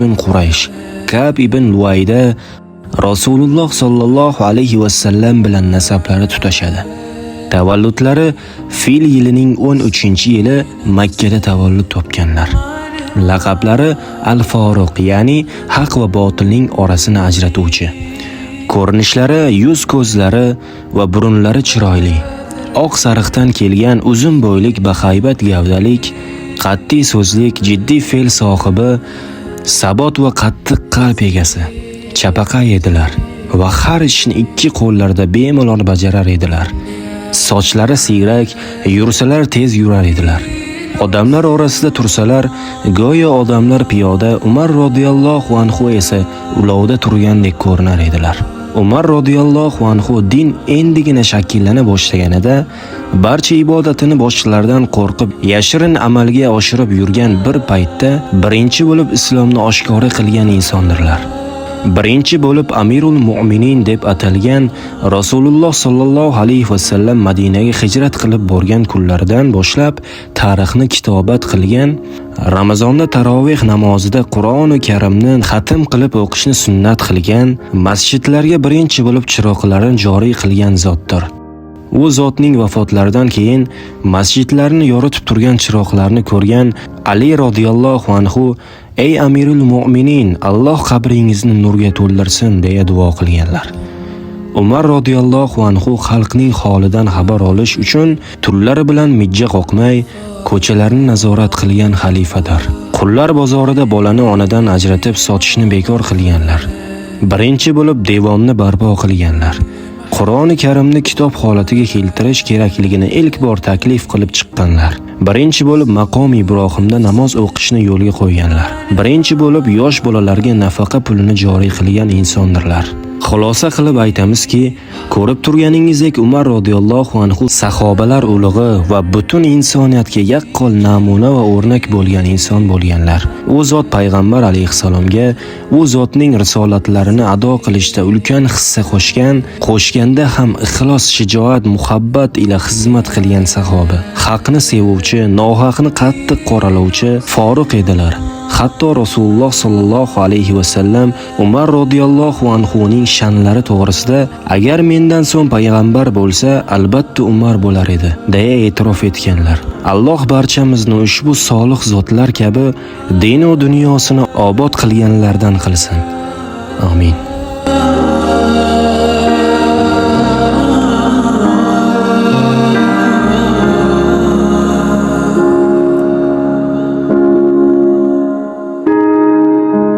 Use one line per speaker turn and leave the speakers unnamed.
ibn Quraysh, Ka'b ibn Luayda Rasululloh sallallohu alayhi va sallam bilan nasablari tutashadi. Tavalludlari Fil yilining 13-yili Makka da tavallud topganlar. Laqablari Al-Faruq, ya'ni haq va botilning orasini ajratuvchi. Ko'rinishlari, yuz ko'zlari va burunlari chiroyli. Oq sariqdan kelgan uzun bo'ylik, bahaybat gavdalik, qat'iy so'zlik, jiddiy fe'l sohibi, sabot va qattiq qalb egasi. Chapaqay edilar va har ishni ikki qo'llarida bemalol bajarar edilar. Sochlari siyrak, yursalar tez yurar edilar. Odamlar orasida tursalar, go'yo odamlar piyoda, Umar radhiyallohu anhu esa ulovda turgandek ko'rinar edilar. Umar radhiyallohu anhu din endigina shakllana boshlaganida barcha ibodatini boshqalardan qo'rqib yashirin amalga oshirib yurgan bir paytda birinchi bo'lib islomni oshkora qilgan insondirlar. Birinchi bo'lib Amirul Mu'minin deb atalgan Rasululloh sallallohu alayhi va sallam Madinaga hijrat qilib borgan kunlaridan boshlab tarixni kitobat qilgan, Ramazonda taroveh namozida Qur'oni Karimni xatm qilib o'qishni sunnat qilgan, masjidlarga birinchi bo'lib chiroqlarni joriy qilgan zotdir. U zotning vafotlaridan keyin masjidlarni yoritib turgan chiroqlarni ko'rgan Ali radhiyallohu anhu: "Ey Amirul Mu'minin, Alloh qabringizni nurga to'ldirsin" deya duo qilganlar. Umar radhiyallohu anhu xalqning holidan xabar olish uchun tunlari bilan mijja qoqmay ko'chalarni nazorat qilgan xalifadir. Qullar bozorida bolani onadan ajratib sotishni bekor qilganlar. Birinchi bo'lib devonni barpo qilganlar. Qur'oni Karimni kitob holatiga keltirish kerakligini ilk bor taklif qilib chiqqanlar. Birinchi bo'lib maqom Ibrohimda namoz o'qishni yo'lga qo'yganlar. Birinchi bo'lib yosh bolalarga nafaqa pulini joriy qilgan insondirlar. Xulosa qilib aytamizki, ko'rib turganingizdek Umar radhiyallohu anhu sahobalar ulug'i va butun insoniyatga yaqqol namuna va o'rnak bo'lgan inson bo'lganlar. U zot payg'ambar alayhisalomga u zotning risolatlarini ado qilishda ulkan hissa qo'shganda ham ixlos, shijoat, muhabbat ila xizmat qilgan sahoba. Haqni sevuvchi, nohaqni qattiq qoralovchi Foruq edilar. Hatto Rasululloh sallallohu alayhi va sallam Umar radhiyallohu anhu ning sha'nlari to'g'risida agar mendan so'ng payg'ambar bo'lsa, albatta Umar bo'lar edi deya e'tirof etganlar. Alloh barchamizni ushbu solih zotlar kabi din va dunyosini obod qilganlardan qilsin. Amin.